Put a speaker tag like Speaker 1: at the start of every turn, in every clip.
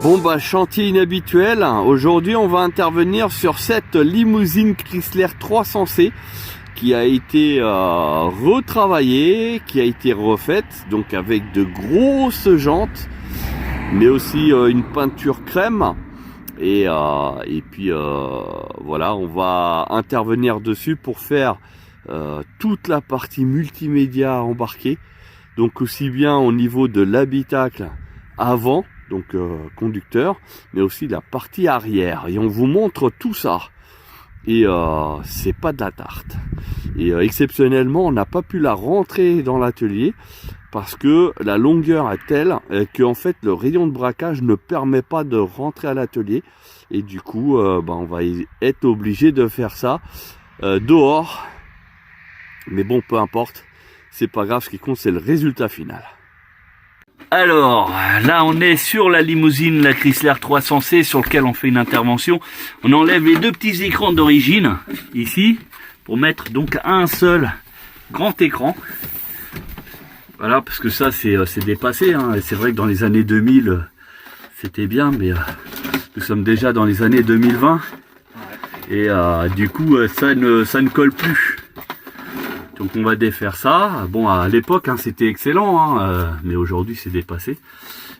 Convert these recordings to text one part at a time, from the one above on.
Speaker 1: Bon bah chantier inhabituel, aujourd'hui on va intervenir sur cette limousine Chrysler 300C qui a été retravaillée, qui a été refaite, donc avec de grosses jantes, mais aussi une peinture crème. Et puis voilà, on va intervenir dessus pour faire toute la partie multimédia embarquée, donc aussi bien au niveau de l'habitacle avant, donc conducteur, mais aussi la partie arrière, et on vous montre tout ça. Et c'est pas de la tarte. Et exceptionnellement, on n'a pas pu la rentrer dans l'atelier parce que la longueur est telle que en fait le rayon de braquage ne permet pas de rentrer à l'atelier, et du coup on va être obligé de faire ça dehors. Mais bon, peu importe, c'est pas grave, ce qui compte c'est le résultat final.
Speaker 2: Alors, là on est sur la limousine, la Chrysler 300C, sur lequel on fait une intervention. On enlève les deux petits écrans d'origine, ici, pour mettre donc un seul grand écran. Voilà, parce que ça c'est dépassé, hein. C'est vrai que dans les années 2000, c'était bien, mais nous sommes déjà dans les années 2020. Et du coup, ça ne colle plus. Donc on va défaire ça. Bon, à l'époque c'était excellent, hein, mais aujourd'hui c'est dépassé.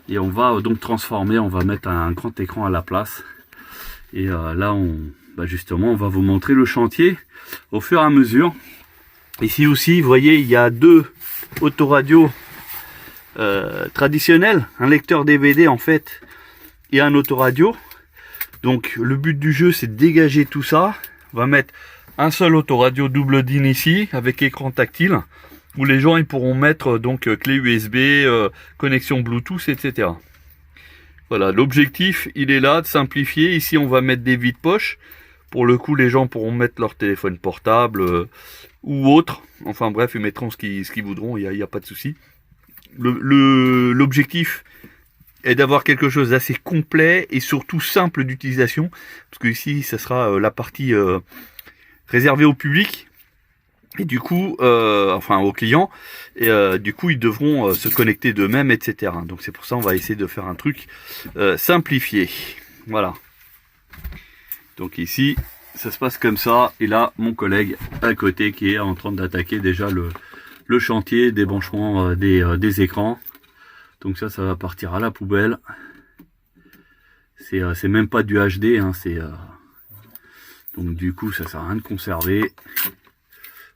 Speaker 2: Et on va donc transformer, on va mettre un grand écran à la place. Et là justement on va vous montrer le chantier au fur et à mesure. Ici aussi, vous voyez, il y a deux autoradios traditionnels, un lecteur DVD en fait et un autoradio. Donc le but du jeu c'est de dégager tout ça. On va mettre un seul autoradio double DIN ici avec écran tactile où les gens ils pourront mettre donc clé USB, connexion Bluetooth, etc. Voilà, l'objectif il est là de simplifier. Ici on va mettre des vides-poches. Pour le coup, les gens pourront mettre leur téléphone portable ou autre. Enfin bref, ils mettront ce qu'ils voudront, il n'y a pas de souci. L'objectif est d'avoir quelque chose d'assez complet et surtout simple d'utilisation. Parce que ici, ça sera la partie réservée au public. Et du coup, enfin aux clients. Et du coup, ils devront se connecter d'eux-mêmes, etc. Donc c'est pour ça on va essayer de faire un truc simplifié. Voilà. Donc ici, ça se passe comme ça. Et là, mon collègue à côté qui est en train d'attaquer déjà le chantier, débranchement des écrans. Donc ça va partir à la poubelle. C'est même pas du HD, hein, donc du coup, ça sert à rien de conserver.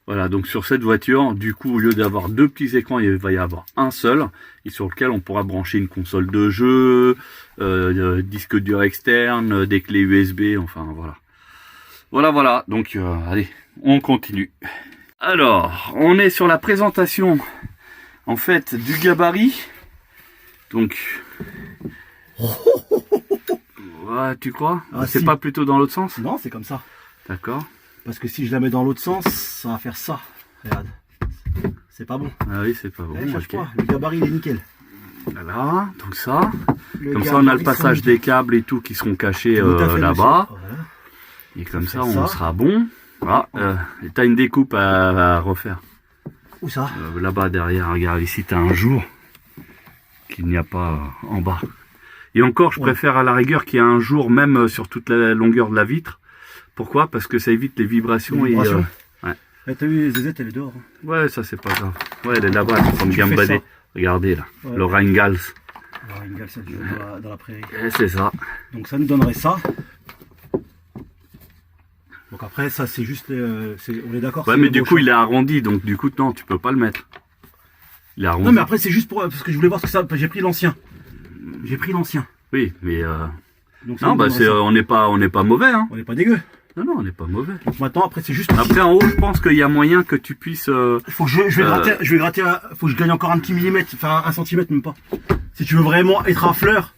Speaker 2: Voilà, donc sur cette voiture, du coup, au lieu d'avoir deux petits écrans, il va y avoir un seul, et sur lequel on pourra brancher une console de jeu, disque dur externe, des clés USB, enfin voilà. Voilà, donc allez, on continue. Alors, on est sur la présentation, en fait, du gabarit. Donc, ouais, tu crois? C'est si. Pas plutôt dans l'autre sens?
Speaker 3: Non, c'est comme ça.
Speaker 2: D'accord.
Speaker 3: Parce que si je la mets dans l'autre sens, ça va faire ça. Regarde. C'est pas bon.
Speaker 2: Ah oui, c'est pas bon.
Speaker 3: Okay. Le gabarit il est nickel.
Speaker 2: Voilà, donc ça. Comme ça, on a le passage des câbles et tout qui seront cachés là-bas. Voilà. Et comme ça, on sera bon. Voilà. Tu as une découpe à refaire.
Speaker 3: Où ça?
Speaker 2: Là-bas derrière, regarde, ici tu as un jour qu'il n'y a pas en bas. Et encore, je préfère à la rigueur qu'il y ait un jour même sur toute la longueur de la vitre. Pourquoi? Parce que ça évite les vibrations. Ouais.
Speaker 3: T'as vu, ZZ, elle est dehors.
Speaker 2: Ouais, ça c'est pas grave. Ouais, elle est là-bas, elle est en train de gambader. Regardez là, ouais. Le Rheingals.
Speaker 3: Le Rheingals, ça joue dans la prairie.
Speaker 2: C'est ça.
Speaker 3: Donc ça nous donnerait ça. Donc après, ça c'est juste, on est d'accord.
Speaker 2: Ouais, mais du coup il est arrondi, donc du coup non, tu peux pas le mettre. Il est arrondi.
Speaker 3: Non, mais après c'est juste pour, parce que je voulais voir ce que ça, j'ai pris l'ancien.
Speaker 2: Oui, mais
Speaker 3: donc,
Speaker 2: non, bah on n'est pas mauvais, hein.
Speaker 3: On n'est pas dégueu.
Speaker 2: Non, on n'est pas mauvais.
Speaker 3: Donc maintenant, après c'est juste.
Speaker 2: Après en haut, je pense qu'il y a moyen que tu puisses.
Speaker 3: Faut que je vais gratter, faut que je gagne encore un petit millimètre, enfin 1 centimètre même pas. Si tu veux vraiment être à fleur,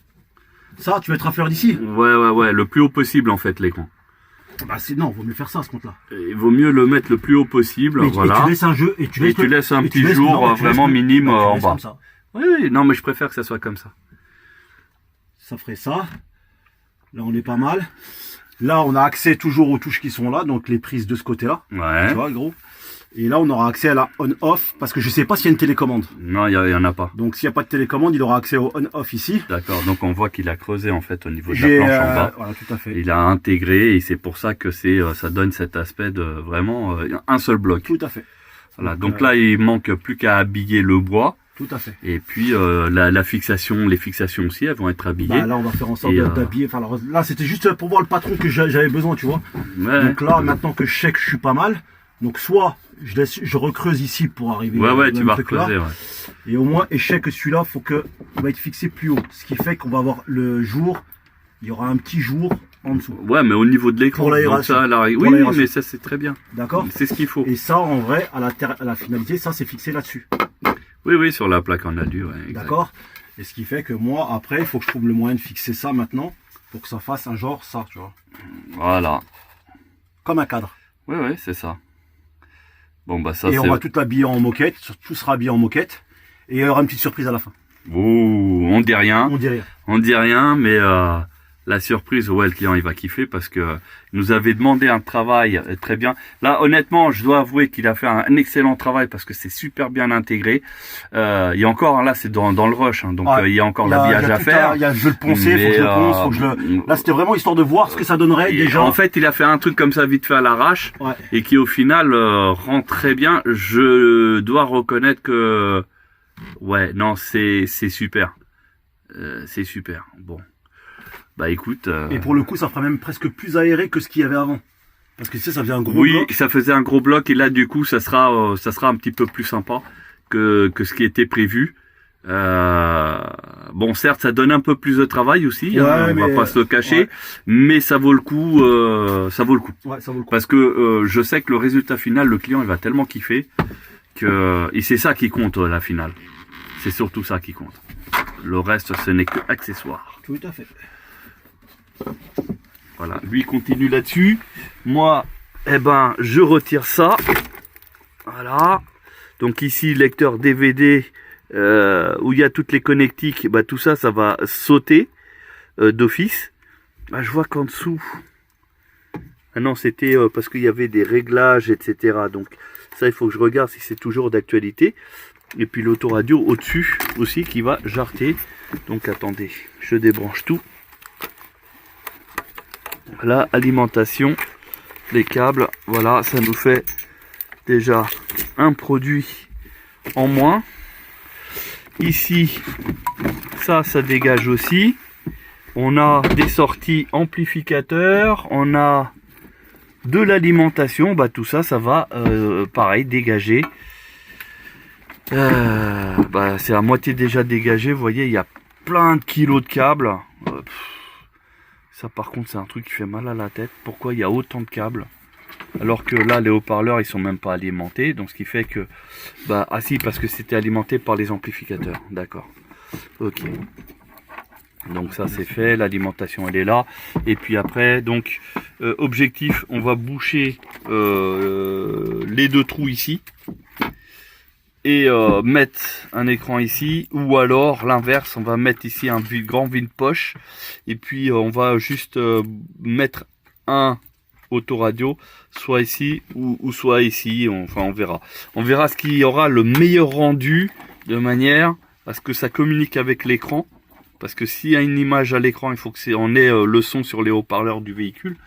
Speaker 3: ça, tu vas être à fleur d'ici.
Speaker 2: Ouais, le plus haut possible en fait l'écran.
Speaker 3: Bah non, vaut mieux faire ça à ce compte-là.
Speaker 2: Il vaut mieux le mettre le plus haut possible, voilà.
Speaker 3: Et tu laisses un jeu, et tu laisses
Speaker 2: un petit jour vraiment minime en bas. Oui, non, mais je préfère que ça soit comme ça.
Speaker 3: Ça ferait ça. Là, on est pas mal. Là, on a accès toujours aux touches qui sont là, donc les prises de ce côté-là.
Speaker 2: Ouais.
Speaker 3: Tu vois, gros. Et là, on aura accès à la on-off parce que je sais pas s'il y a une télécommande.
Speaker 2: Non, il y en a pas.
Speaker 3: Donc, s'il n'y a pas de télécommande, il aura accès au on-off ici.
Speaker 2: D'accord, donc on voit qu'il a creusé en fait au niveau de la planche en bas.
Speaker 3: Voilà, tout à fait.
Speaker 2: Il a intégré et c'est pour ça que ça donne cet aspect de vraiment un seul bloc.
Speaker 3: Tout à fait.
Speaker 2: Voilà, donc là il manque plus qu'à habiller le bois.
Speaker 3: Tout à fait.
Speaker 2: Et puis la fixation, les fixations aussi, elles vont être habillées.
Speaker 3: Bah, là, on va faire en sorte
Speaker 2: Et,
Speaker 3: d'habiller. Enfin, alors, là, c'était juste pour voir le patron que j'avais besoin, tu vois.
Speaker 2: Ouais,
Speaker 3: Donc là, maintenant que je sais que je suis pas mal, donc soit je recreuse ici pour arriver.
Speaker 2: ouais,
Speaker 3: au
Speaker 2: tu
Speaker 3: même
Speaker 2: vas
Speaker 3: truc là.
Speaker 2: recreuser. Ouais.
Speaker 3: Et au moins, et je sais que celui-là, il va être fixé plus haut. Ce qui fait qu'on va avoir le jour, il y aura un petit jour en dessous.
Speaker 2: Ouais, mais au niveau de l'écran.
Speaker 3: Pour l'aération.
Speaker 2: donc ça,
Speaker 3: Pour
Speaker 2: oui,
Speaker 3: l'aération.
Speaker 2: mais ça c'est très bien.
Speaker 3: D'accord?
Speaker 2: C'est ce qu'il faut.
Speaker 3: Et ça, en vrai, à la finalité, ça, c'est fixé là-dessus.
Speaker 2: Oui, sur la plaque en alu. Ouais, exact.
Speaker 3: D'accord? Et ce qui fait que moi, après, il faut que je trouve le moyen de fixer ça maintenant pour que ça fasse un genre ça, tu vois.
Speaker 2: Voilà.
Speaker 3: Comme un cadre.
Speaker 2: Oui, c'est ça. Bon, bah ça
Speaker 3: Et
Speaker 2: c'est...
Speaker 3: on va tout l'habiller en moquette, tout sera habillé en moquette. Et il y aura une petite surprise à la fin.
Speaker 2: Ouh, on dit rien.
Speaker 3: On dit rien.
Speaker 2: On dit rien, mais la surprise, ouais, le client il va kiffer parce que il nous avait demandé un travail très bien. Là, honnêtement, je dois avouer qu'il a fait un excellent travail parce que c'est super bien intégré. Il y a encore, là, c'est dans le rush, hein, donc
Speaker 3: Ouais.
Speaker 2: il y a encore l'habillage à faire.
Speaker 3: Je veux le poncer, faut que je le ponce, faut que je le... Là, c'était vraiment histoire de voir ce que ça donnerait
Speaker 2: Et
Speaker 3: déjà.
Speaker 2: en fait, il a fait un truc comme ça vite fait à l'arrache
Speaker 3: Ouais.
Speaker 2: et qui au final rend très bien. Je dois reconnaître que ouais, non, c'est super. C'est super. Bon. Bah écoute.
Speaker 3: Et pour le coup, ça fera même presque plus aéré que ce qu'il y avait avant. Parce que tu sais, ça faisait un gros
Speaker 2: oui,
Speaker 3: bloc.
Speaker 2: ça faisait un gros bloc et là du coup, ça sera un petit peu plus sympa que ce qui était prévu. Bon, certes, ça donne un peu plus de travail aussi,
Speaker 3: Ouais,
Speaker 2: hein, on va
Speaker 3: mais-
Speaker 2: pas se le cacher,
Speaker 3: ouais.
Speaker 2: mais ça vaut le coup. Ça vaut le coup.
Speaker 3: Ouais, ça vaut le coup.
Speaker 2: Parce que je sais que le résultat final, le client, il va tellement kiffer que et c'est ça qui compte la finale. C'est surtout ça qui compte. Le reste, ce n'est que accessoire.
Speaker 3: Tout à fait.
Speaker 2: Voilà, lui continue là-dessus. Moi, eh ben, je retire ça. Voilà. Donc ici, lecteur DVD où il y a toutes les connectiques, bah tout ça, ça va sauter d'office. Bah, je vois qu'en dessous. Ah non, c'était parce qu'il y avait des réglages, etc. Donc ça, il faut que je regarde si c'est toujours d'actualité. Et puis l'autoradio au-dessus aussi qui va jarter. Donc attendez, je débranche tout. Voilà, alimentation, les câbles, voilà, ça nous fait déjà un produit en moins. Ici, ça dégage aussi. On a des sorties amplificateurs, on a de l'alimentation, bah tout ça, ça va pareil dégager. Bah, c'est à moitié déjà dégagé, vous voyez, il y a plein de kilos de câbles. Ça par contre c'est un truc qui fait mal à la tête. Pourquoi il y a autant de câbles alors que là les haut-parleurs ils sont même pas alimentés. Donc ce qui fait que bah ah si, parce que c'était alimenté par les amplificateurs. D'accord. Ok. Donc ça c'est fait, l'alimentation elle est là. Et puis après donc objectif, on va boucher les deux trous ici. Et mettre un écran ici, ou alors l'inverse, on va mettre ici un grand vide-poche et puis on va juste mettre un autoradio soit ici ou soit ici, enfin on verra ce qui aura le meilleur rendu de manière à ce que ça communique avec l'écran, parce que s'il y a une image à l'écran, il faut que on ait le son sur les haut-parleurs du véhicule.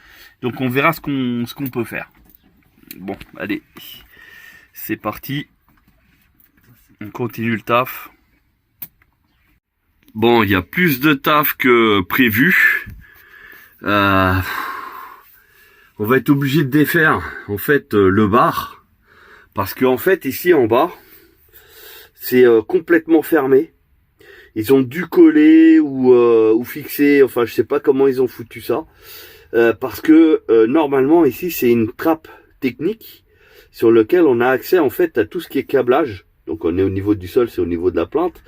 Speaker 2: Donc on verra ce qu'on peut faire. Bon, allez, c'est parti. On continue le taf. Bon, il y a plus de taf que prévu. On va être obligé de défaire en fait le bar. Parce qu'en fait ici en bas, c'est complètement fermé. Ils ont dû coller ou fixer, enfin je sais pas comment ils ont foutu ça. Parce que normalement ici c'est une trappe technique sur laquelle on a accès en fait à tout ce qui est câblage. Donc on est au niveau du sol, c'est au niveau de la plante.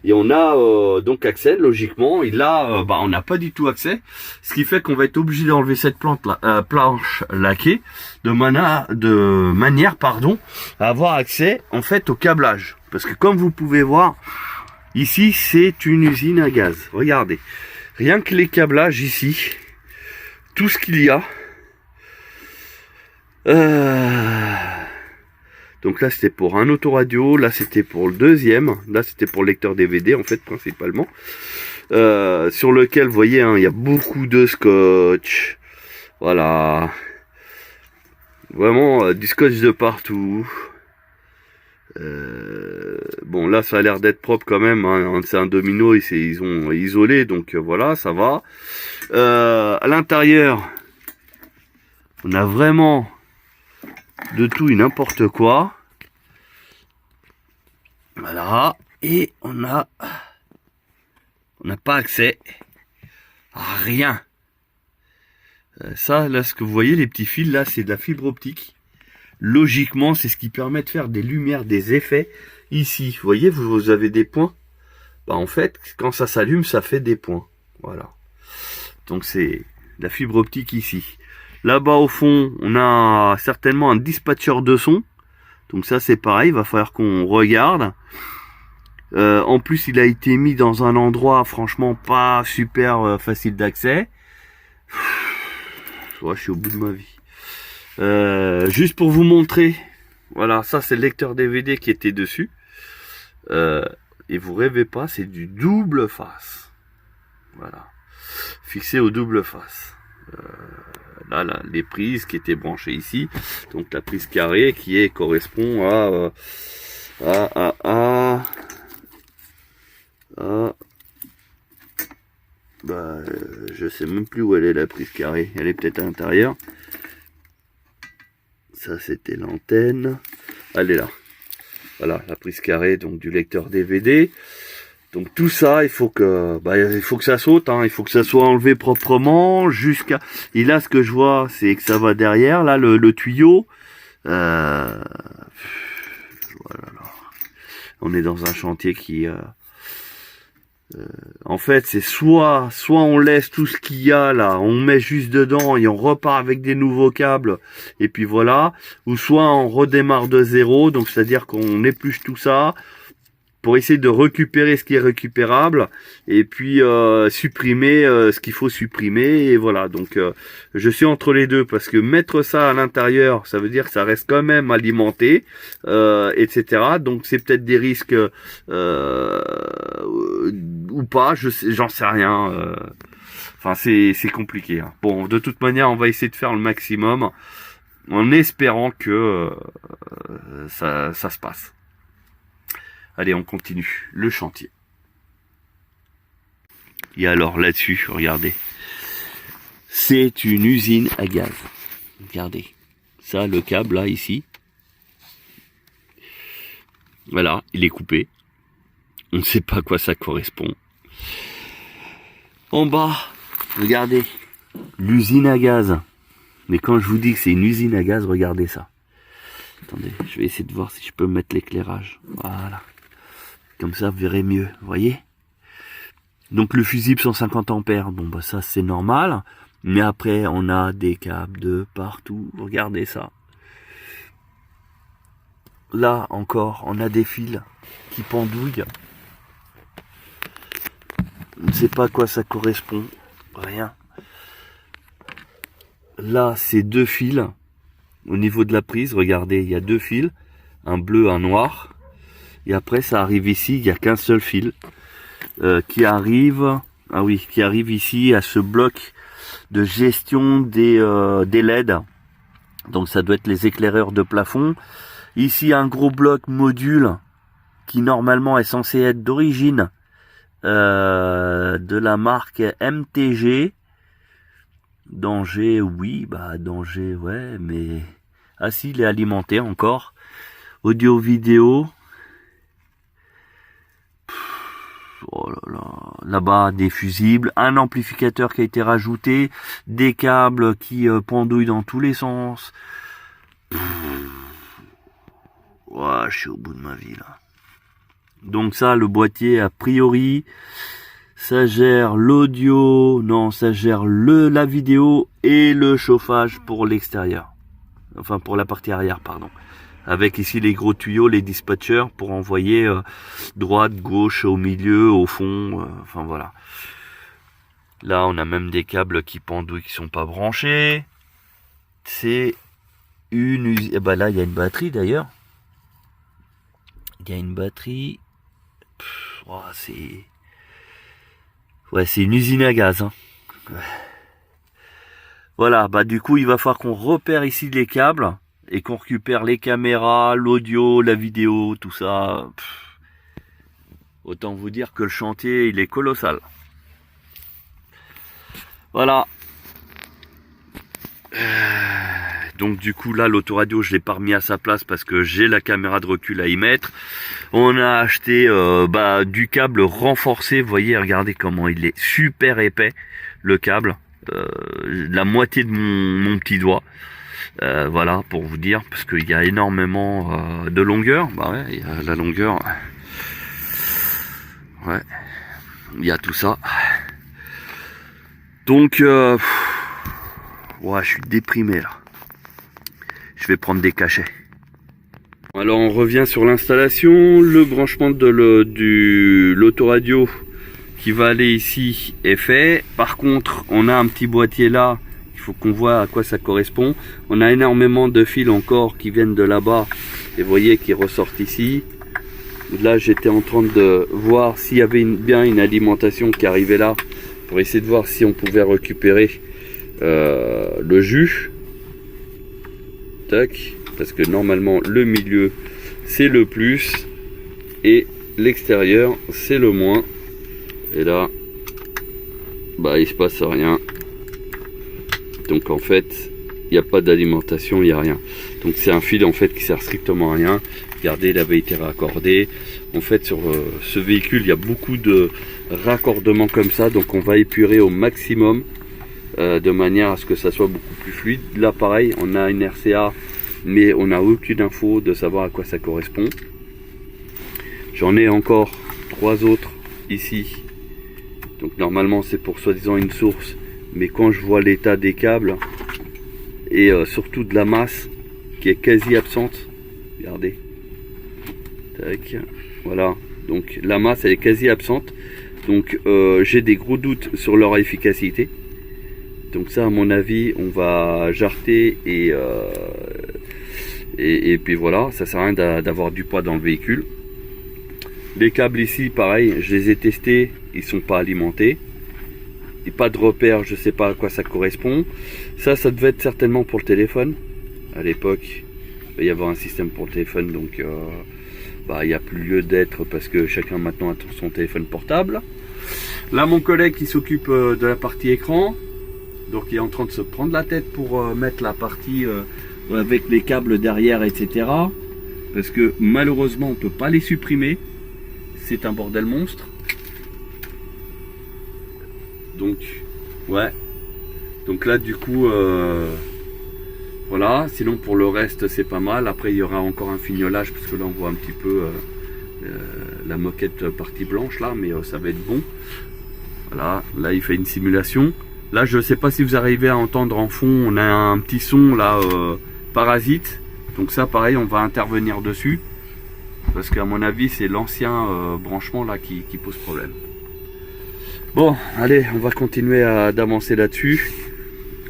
Speaker 2: Et on a donc accès, logiquement. Et là, on n'a pas du tout accès. Ce qui fait qu'on va être obligé d'enlever cette planche laquée de manière à avoir accès en fait au câblage. Parce que comme vous pouvez voir, ici c'est une usine à gaz. Regardez, rien que les câblages ici, tout ce qu'il y a.
Speaker 1: Donc là c'était pour un autoradio, là c'était pour le deuxième, là c'était pour le lecteur DVD en fait principalement. Sur lequel vous voyez hein, il y a beaucoup de scotch. Voilà. Vraiment du scotch de partout. Bon là ça a l'air d'être propre quand même hein. C'est un domino, ils ont isolé donc voilà ça va. À l'intérieur on a vraiment de tout et n'importe quoi. Voilà. Et on n'a pas accès à rien. Ça là ce que vous voyez les petits fils là c'est de la fibre optique. Logiquement, c'est ce qui permet de faire des lumières, des effets. Ici, vous voyez, vous avez des points. Bah, en fait, quand ça s'allume, ça fait des points. Voilà. Donc, c'est la fibre optique ici. Là-bas, au fond, on a certainement un dispatcher de son. Donc ça, c'est pareil. Il va falloir qu'on regarde. En plus, il a été mis dans un endroit, franchement, pas super facile d'accès. Ouais, je suis au bout de ma vie. Juste pour vous montrer, voilà, ça c'est le lecteur DVD qui était dessus. Et vous rêvez pas, c'est du double face. Voilà, fixé au double face. Là, les prises qui étaient branchées ici, donc la prise carrée qui correspond à je sais même plus où elle est la prise carrée. Elle est peut-être à l'intérieur. Ça c'était l'antenne, elle est là. Voilà la prise carrée donc du lecteur DVD. Donc tout ça il faut que ça saute, hein. Il faut que ça soit enlevé proprement jusqu'à. Et là ce que je vois c'est que ça va derrière là le tuyau. Voilà. On est dans un chantier qui en fait c'est soit on laisse tout ce qu'il y a là, on met juste dedans et on repart avec des nouveaux câbles et puis voilà, ou soit on redémarre de zéro, donc c'est à dire qu'on épluche tout ça pour essayer de récupérer ce qui est récupérable et puis supprimer ce qu'il faut supprimer et voilà. Donc je suis entre les deux parce que mettre ça à l'intérieur ça veut dire que ça reste quand même alimenté etc. Donc c'est peut-être des risques ou pas, j'en sais rien. Enfin c'est compliqué hein. Bon de toute manière on va essayer de faire le maximum en espérant que ça se passe. Allez, on continue le chantier. Et alors là-dessus, regardez, c'est une usine à gaz. Regardez, ça, le câble là, ici. Voilà, il est coupé. On ne sait pas à quoi ça correspond. En bas, regardez, l'usine à gaz. Mais quand je vous dis que c'est une usine à gaz, regardez ça. Attendez, je vais essayer de voir si je peux mettre l'éclairage. Voilà. Comme ça, vous verrez mieux, vous voyez. Donc le fusible 150 ampères, bon bah ça c'est normal. Mais après, on a des câbles de partout. Regardez ça. Là encore, on a des fils qui pendouillent. On ne sait pas à quoi ça correspond. Rien. Là, c'est deux fils. Au niveau de la prise, regardez, il y a deux fils. Un bleu, un noir. Et après, ça arrive ici, il n'y a qu'un seul fil qui arrive ici à ce bloc de gestion des LED. Donc ça doit être les éclaireurs de plafond. Ici, un gros bloc module qui normalement est censé être d'origine de la marque MTG. Danger, oui, danger, ouais, mais... Ah si, il est alimenté encore. Audio, vidéo... Oh là là, là-bas des fusibles, un amplificateur qui a été rajouté, des câbles qui pendouillent dans tous les sens. Ouais, je suis au bout de ma vie là. Donc ça, le boîtier a priori, ça gère l'audio, non, ça gère la vidéo et le chauffage pour l'extérieur. Enfin pour la partie arrière, pardon. Avec ici les gros tuyaux, les dispatchers pour envoyer droite, gauche, au milieu, au fond, enfin voilà. Là on a même des câbles qui pendouillent qui sont pas branchés. C'est une usine. Et là il y a une batterie d'ailleurs.
Speaker 2: Il y a une batterie. Oh, c'est... Ouais, c'est une usine à gaz. Hein. Ouais. Voilà, bah du coup, il va falloir qu'on repère ici les câbles et qu'on récupère les caméras, l'audio, la vidéo, tout ça. Autant vous dire que le chantier, il est colossal. Voilà. Donc du coup là l'autoradio je l'ai pas remis à sa place parce que j'ai la caméra de recul à y mettre. On a acheté du câble renforcé, vous voyez, regardez comment il est super épais le câble, la moitié de mon petit doigt. Voilà pour vous dire, parce qu'il y a énormément de longueur. Bah ouais, il y a la longueur. Ouais, il y a tout ça. Donc ouais, je suis déprimé là. Je vais prendre des cachets. Alors on revient sur l'installation. Le branchement de l'autoradio qui va aller ici est fait. Par contre, on a un petit boîtier là. Il faut qu'on voit à quoi ça correspond. On a énormément de fils encore qui viennent de là-bas. Et vous voyez qui ressortent ici. Là, j'étais en train de voir s'il y avait bien une alimentation qui arrivait là. Pour essayer de voir si on pouvait récupérer le jus. Tac, parce que normalement le milieu c'est le plus et l'extérieur c'est le moins, et là bah il se passe rien, donc en fait il n'y a pas d'alimentation, il n'y a rien, donc c'est un fil en fait qui sert strictement à rien. Regardez, il avait été raccordé en fait sur ce véhicule. Il y a beaucoup de raccordements comme ça, donc on va épurer au maximum de manière à ce que ça soit beaucoup plus fluide. Là pareil, on a une RCA mais on n'a aucune info de savoir à quoi ça correspond. J'en ai encore 3 autres ici, donc normalement c'est pour soi-disant une source, mais quand je vois l'état des câbles et surtout de la masse qui est quasi absente, regardez, tac, voilà, donc la masse elle est quasi absente, donc j'ai des gros doutes sur leur efficacité. Donc ça à mon avis on va jarter et puis voilà, ça sert à rien d'avoir du poids dans le véhicule. Les câbles ici pareil, je les ai testés, ils sont pas alimentés et pas de repère, je sais pas à quoi ça correspond. Ça devait être certainement pour le téléphone à l'époque. Il va y avoir un système pour le téléphone, donc il n'y a plus lieu d'être parce que chacun maintenant a son téléphone portable. Là mon collègue qui s'occupe de la partie écran, donc il est en train de se prendre la tête pour mettre la partie avec les câbles derrière, etc. Parce que malheureusement on ne peut pas les supprimer. C'est un bordel monstre. Donc ouais. Donc là du coup voilà. Sinon pour le reste c'est pas mal. Après il y aura encore un fignolage parce que là on voit un petit peu la moquette partie blanche là, mais ça va être bon. Voilà. Là il fait une simulation. Là, je ne sais pas si vous arrivez à entendre en fond, on a un petit son là, parasite. Donc ça, pareil, on va intervenir dessus. Parce qu'à mon avis, c'est l'ancien branchement là qui pose problème. Bon, allez, on va continuer d'avancer là-dessus.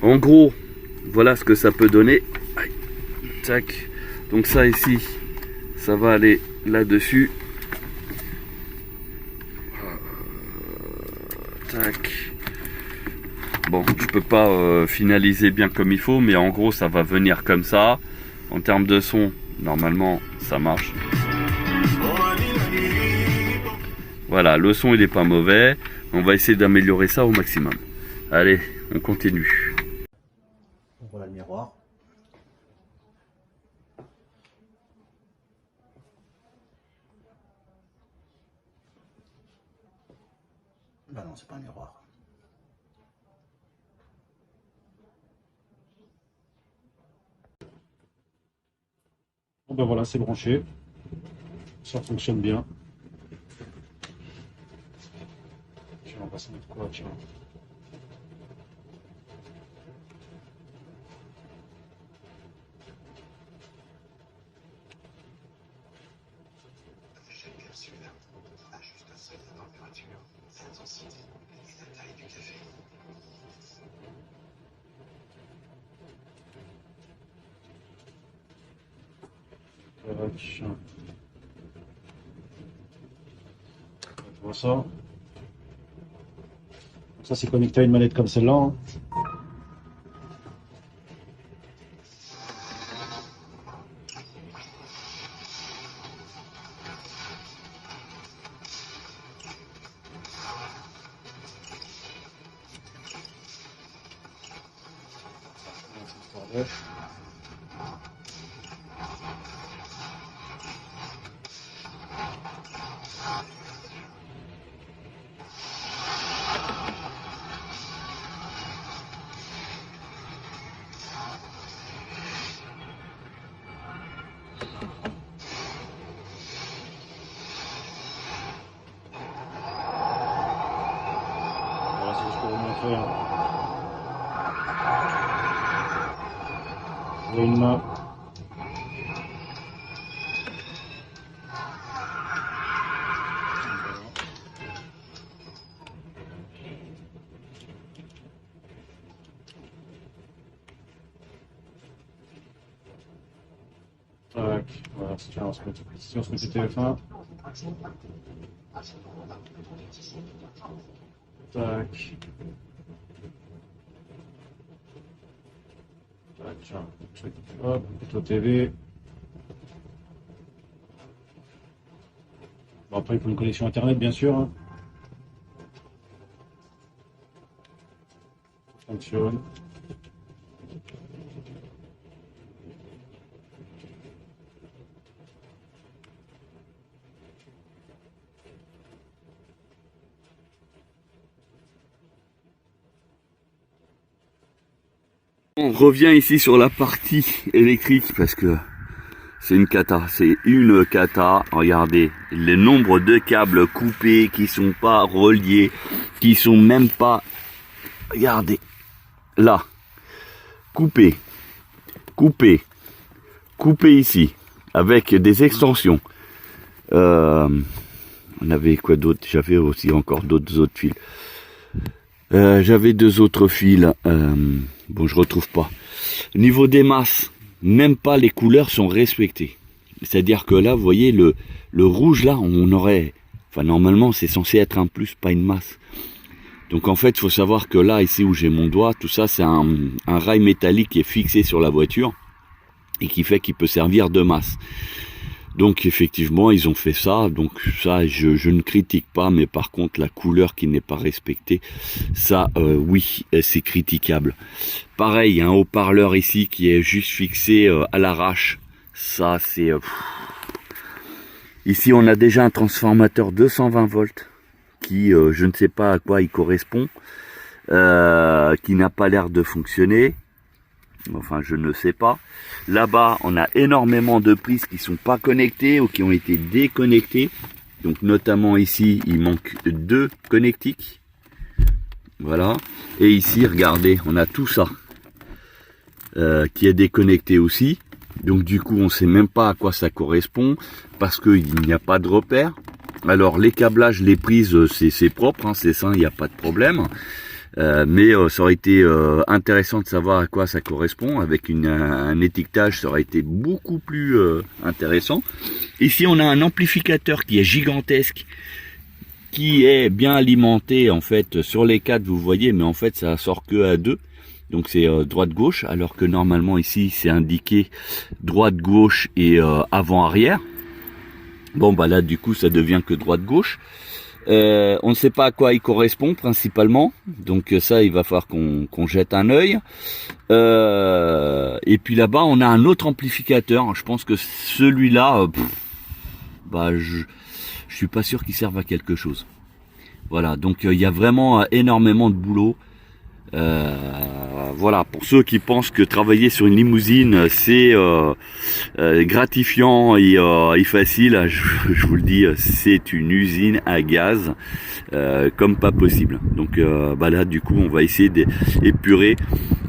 Speaker 2: En gros, voilà ce que ça peut donner. Aïe, tac. Donc ça ici, ça va aller là-dessus. Tac. Bon, je peux pas finaliser bien comme il faut, mais en gros ça va venir comme ça. En termes de son, normalement ça marche. Voilà, le son il est pas mauvais. On va essayer d'améliorer ça au maximum. Allez, on continue.
Speaker 3: Voilà le miroir. Bah non, c'est pas un miroir. Bon ben voilà, c'est branché. Ça fonctionne bien. Tiens, on va se mettre quoi, tiens. J'aime bien celui-là. Ajustation de la température, l'intensité et la taille du café. Tu vois ça? Ça c'est connecté à une manette comme celle-là. Hein. Voilà, c'est juste pour vous montrer. Hein. Il y a une main. Tac, voilà, si on se met TF1. Tac. Tac, tiens, hop, Plutôt TV. Bon, après, il faut une connexion internet, bien sûr. Hein. Ça fonctionne.
Speaker 1: On revient ici sur la partie électrique parce que c'est une cata, Regardez le nombre de câbles coupés qui sont pas reliés, qui sont même pas, regardez, là, coupé ici, avec des extensions. On avait quoi d'autre? J'avais aussi encore d'autres fils. J'avais 2 autres fils. Bon, je retrouve pas. Au niveau des masses, même pas les couleurs sont respectées. C'est-à-dire que là, vous voyez, le rouge, là, on aurait... Enfin, normalement, c'est censé être un plus, pas une masse. Donc, en fait, il faut savoir que là, ici où j'ai mon doigt, tout ça, c'est un rail métallique qui est fixé sur la voiture et qui fait qu'il peut servir de masse. Donc effectivement ils ont fait ça, donc ça je ne critique pas, mais par contre la couleur qui n'est pas respectée, ça oui c'est critiquable. Pareil, un haut-parleur ici qui est juste fixé à l'arrache, ça c'est... Ici on a déjà un transformateur 220 volts qui je ne sais pas à quoi il correspond, qui n'a pas l'air de fonctionner. Enfin, je ne sais pas. Là-bas, on a énormément de prises qui sont pas connectées ou qui ont été déconnectées. Donc, notamment ici, il manque 2 connectiques. Voilà. Et ici, regardez, on a tout ça qui est déconnecté aussi. Donc, du coup, on ne sait même pas à quoi ça correspond parce qu'il n'y a pas de repère. Alors, les câblages, les prises, c'est propre, hein, c'est ça, il n'y a pas de problème. Mais ça aurait été intéressant de savoir à quoi ça correspond. Avec un étiquetage, ça aurait été beaucoup plus intéressant. Ici, on a un amplificateur qui est gigantesque, qui est bien alimenté en fait sur les 4, vous voyez, mais en fait ça sort que à 2. Donc c'est droite-gauche, alors que normalement ici c'est indiqué droite-gauche et avant-arrière. Bon bah là du coup ça devient que droite-gauche. On ne sait pas à quoi il correspond principalement, donc ça il va falloir qu'on jette un œil. Et puis là-bas on a un autre amplificateur, je pense que celui-là, bah je suis pas sûr qu'il serve à quelque chose. Voilà, donc il y a vraiment énormément de boulot. Voilà, pour ceux qui pensent que travailler sur une limousine c'est gratifiant et facile, je vous le dis, c'est une usine à gaz comme pas possible. Donc bah là du coup on va essayer d'épurer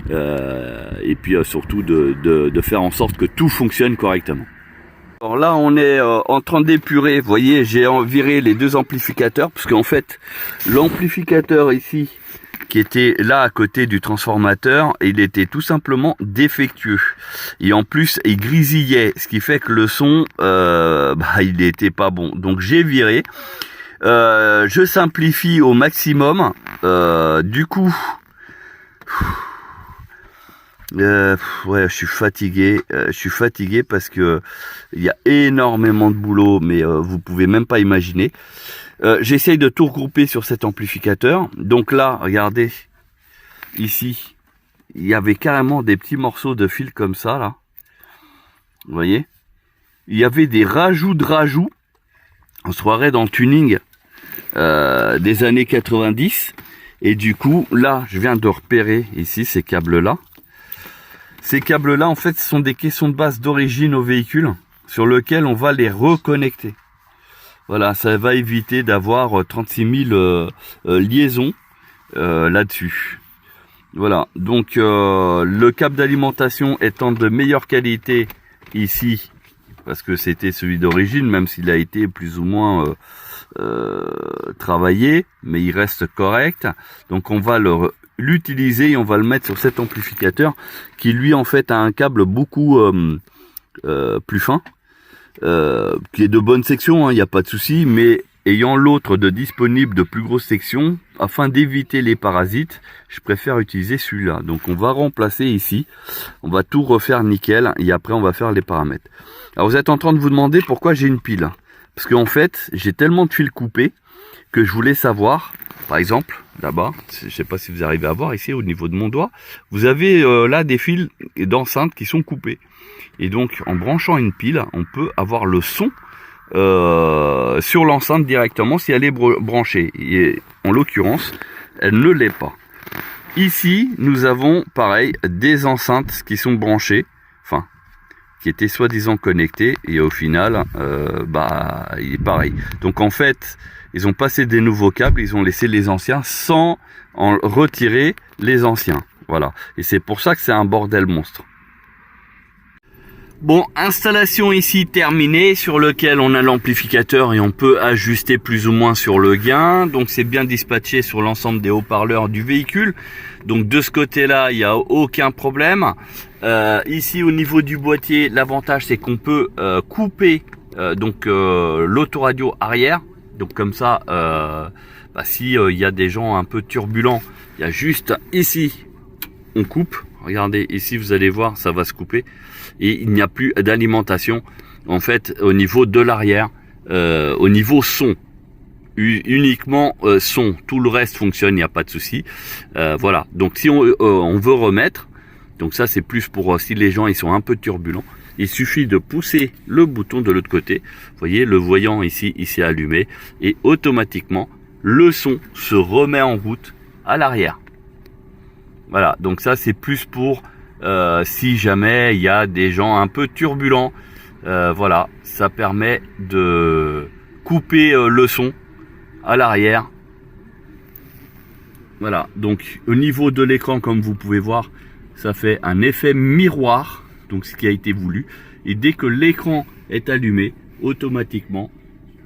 Speaker 1: et puis surtout de faire en sorte que tout fonctionne correctement. Alors là on est en train d'épurer, vous voyez, j'ai viré les 2 amplificateurs parce qu'en fait l'amplificateur ici qui était là à côté du transformateur, il était tout simplement défectueux et en plus il grisillait, ce qui fait que le son il n'était pas bon. Donc j'ai viré, Je simplifie au maximum. Du coup, ouais, je suis fatigué. Parce que il y a énormément de boulot, mais vous pouvez même pas imaginer. J'essaye de tout regrouper sur cet amplificateur. Donc là, regardez, ici, il y avait carrément des petits morceaux de fil comme ça, là. Vous voyez? Il y avait des rajouts de rajouts. On se croirait dans le tuning des années 90. Et du coup, là, je viens de repérer ici ces câbles-là. Ces câbles-là, en fait, ce sont des caissons de base d'origine au véhicule sur lesquels on va les reconnecter. Voilà, ça va éviter d'avoir 36 000 liaisons là-dessus. Voilà, donc le câble d'alimentation étant de meilleure qualité ici, parce que c'était celui d'origine, même s'il a été plus ou moins travaillé, mais il reste correct. Donc on va l'utiliser et on va le mettre sur cet amplificateur qui lui en fait a un câble beaucoup plus fin. Qui est de bonne section, il n'y a pas de souci, mais ayant l'autre de disponible de plus grosse section, afin d'éviter les parasites, je préfère utiliser celui-là. Donc on va remplacer ici, on va tout refaire nickel, et après on va faire les paramètres. Alors vous êtes en train de vous demander pourquoi j'ai une pile. Parce qu'en fait, j'ai tellement de fils coupés, que je voulais savoir, par exemple, là-bas, je ne sais pas si vous arrivez à voir ici au niveau de mon doigt, vous avez là des fils d'enceinte qui sont coupés. Et donc, en branchant une pile, on peut avoir le son sur l'enceinte directement si elle est branchée. Et en l'occurrence, elle ne l'est pas. Ici, nous avons, pareil, des enceintes qui sont branchées, enfin, qui étaient soi-disant connectées, et au final, il est pareil. Donc en fait, ils ont passé des nouveaux câbles, ils ont laissé les anciens sans en retirer les anciens. Voilà. Et c'est pour ça que c'est un bordel monstre. Bon, installation ici terminée, sur lequel on a l'amplificateur et on peut ajuster plus ou moins sur le gain. Donc c'est bien dispatché sur l'ensemble des haut-parleurs du véhicule. Donc de ce côté-là, il n'y a aucun problème. Ici au niveau du boîtier, l'avantage c'est qu'on peut couper l'autoradio arrière. Donc comme ça, si il y a des gens un peu turbulents, il y a juste ici, on coupe. Regardez, ici vous allez voir, ça va se couper. Et il n'y a plus d'alimentation en fait au niveau de l'arrière, au niveau son, uniquement son, tout le reste fonctionne, il n'y a pas de souci. Voilà, donc si on veut remettre, donc ça c'est plus pour si les gens ils sont un peu turbulents, il suffit de pousser le bouton de l'autre côté, vous voyez le voyant ici, il s'est allumé et automatiquement le son se remet en route à l'arrière. Voilà, donc ça c'est plus pour si jamais il y a des gens un peu turbulents, voilà, ça permet de couper le son à l'arrière. Voilà, donc au niveau de l'écran, comme vous pouvez voir, ça fait un effet miroir, donc ce qui a été voulu. Et dès que l'écran est allumé, automatiquement,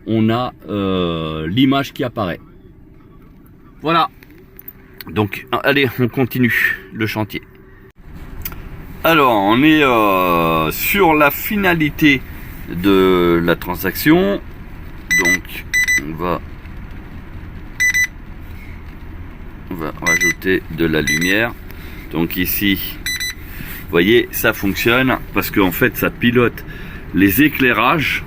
Speaker 1: on a l'image qui apparaît. Voilà. Donc, allez, on continue le chantier. Alors, on est sur la finalité de la transaction. Donc, on va rajouter de la lumière. Donc ici, vous voyez, ça fonctionne parce qu'en fait, ça pilote les éclairages.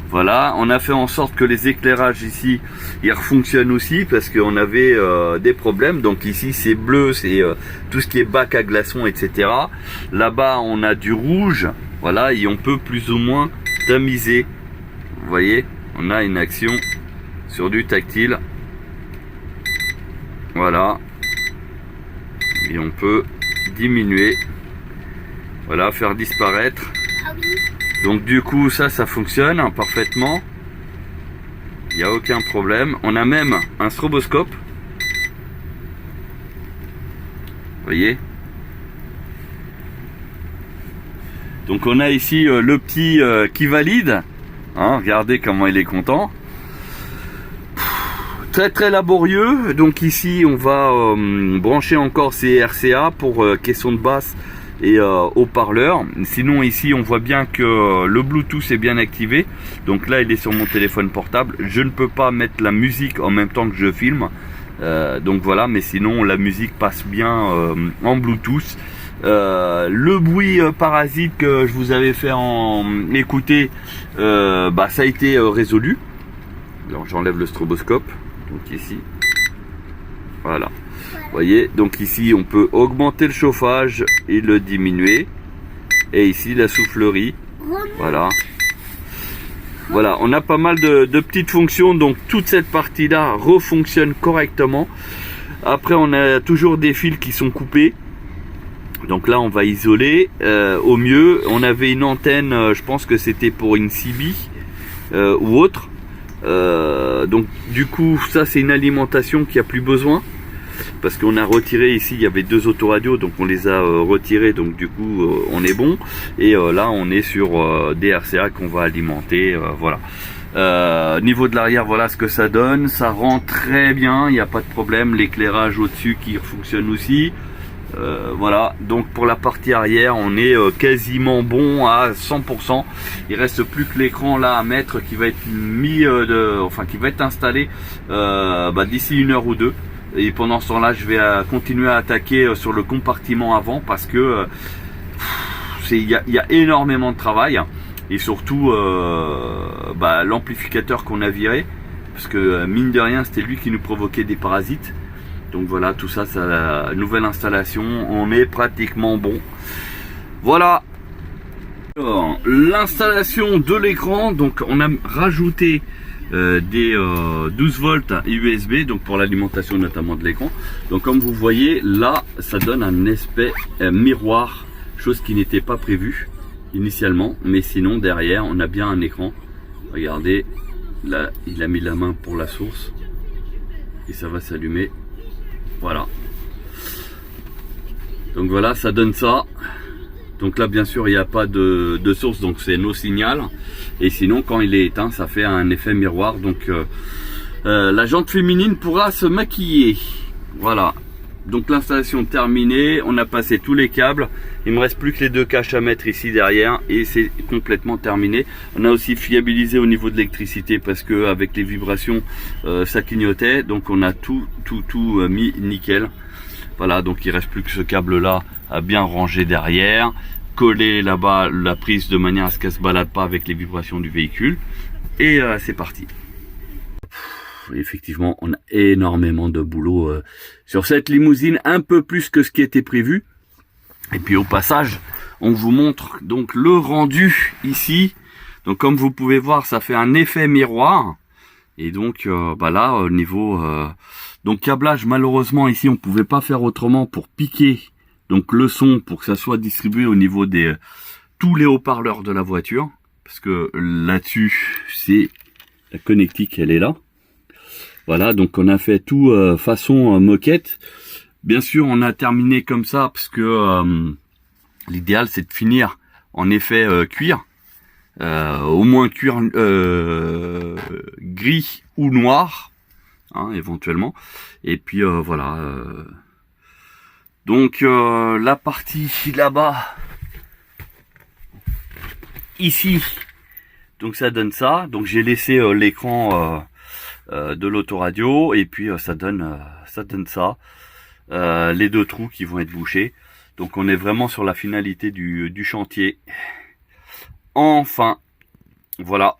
Speaker 1: Voilà, on a fait en sorte que les éclairages ici, ils refonctionnent aussi parce qu'on avait des problèmes. Donc ici, c'est bleu, c'est tout ce qui est bac à glaçons, etc. Là-bas, on a du rouge. Voilà, et on peut plus ou moins tamiser. Vous voyez, on a une action sur du tactile. Voilà. Et on peut diminuer. Voilà, faire disparaître. Donc du coup ça fonctionne parfaitement, il n'y a aucun problème. On a même un stroboscope, vous voyez. Donc on a ici le petit qui valide, hein, regardez comment il est content. Très très laborieux. Donc ici on va brancher encore ces RCA pour caisson de basse et haut-parleur. Sinon ici on voit bien que le Bluetooth est bien activé, donc là il est sur mon téléphone portable. Je ne peux pas mettre la musique en même temps que je filme, donc voilà, mais sinon la musique passe bien en Bluetooth. Le bruit parasite que je vous avais fait écouter, ça a été résolu. Alors j'enlève le stroboscope, donc ici, voilà. Vous voyez, donc ici on peut augmenter le chauffage et le diminuer. Et ici la soufflerie. Voilà. Voilà, on a pas mal de petites fonctions. Donc toute cette partie-là refonctionne correctement. Après on a toujours des fils qui sont coupés. Donc là on va isoler au mieux. On avait une antenne, je pense que c'était pour une CB ou autre. Donc du coup ça c'est une alimentation qui a plus besoin. Parce qu'on a retiré ici, il y avait 2 autoradios, donc on les a retirés, donc du coup on est bon. Et là on est sur des RCA qu'on va alimenter, voilà. Niveau de l'arrière, voilà ce que ça donne, ça rend très bien, il n'y a pas de problème, l'éclairage au-dessus qui fonctionne aussi. Voilà, donc pour la partie arrière on est quasiment bon à 100%. Il reste plus que l'écran là à mettre qui va être mis qui va être installé d'ici 1 heure ou 2. Et pendant ce temps-là, je vais continuer à attaquer sur le compartiment avant parce que il y a énormément de travail et surtout l'amplificateur qu'on a viré parce que mine de rien, c'était lui qui nous provoquait des parasites. Donc voilà, tout ça, c'est la nouvelle installation. On est pratiquement bon. Voilà. L'installation de l'écran. Donc on a rajouté des 12 volts USB, donc pour l'alimentation notamment de l'écran. Donc comme vous voyez là, ça donne un aspect miroir, chose qui n'était pas prévue initialement, mais sinon derrière on a bien un écran. Regardez, là il a mis la main pour la source et ça va s'allumer. Voilà, donc voilà, ça donne ça. Donc là bien sûr il n'y a pas de source, donc c'est no signal. Et sinon quand il est éteint, ça fait un effet miroir. Donc la jante féminine pourra se maquiller. Voilà, donc l'installation terminée. On a passé tous les câbles. Il me reste plus que les 2 caches à mettre ici derrière et c'est complètement terminé. On a aussi fiabilisé au niveau de l'électricité parce que avec les vibrations ça clignotait. Donc on a tout mis nickel. Voilà, donc il reste plus que ce câble là à bien ranger derrière, coller là-bas la prise de manière à ce qu'elle se balade pas avec les vibrations du véhicule. Et c'est parti. Effectivement, on a énormément de boulot sur cette limousine, un peu plus que ce qui était prévu. Et puis au passage, on vous montre donc le rendu ici. Donc comme vous pouvez voir, ça fait un effet miroir. Et donc là au niveau donc câblage, malheureusement ici on pouvait pas faire autrement pour piquer donc le son pour que ça soit distribué au niveau des tous les haut-parleurs de la voiture, parce que là-dessus c'est la connectique, elle est là. Voilà, donc on a fait tout façon moquette. Bien sûr on a terminé comme ça parce que l'idéal c'est de finir en effet cuir. Au moins cuir gris ou noir, hein, éventuellement. Et puis voilà. Donc la partie là-bas, ici, donc ça donne ça. Donc j'ai laissé l'écran de l'autoradio et puis ça donne ça. Les 2 trous qui vont être bouchés. Donc on est vraiment sur la finalité du chantier. Enfin, voilà,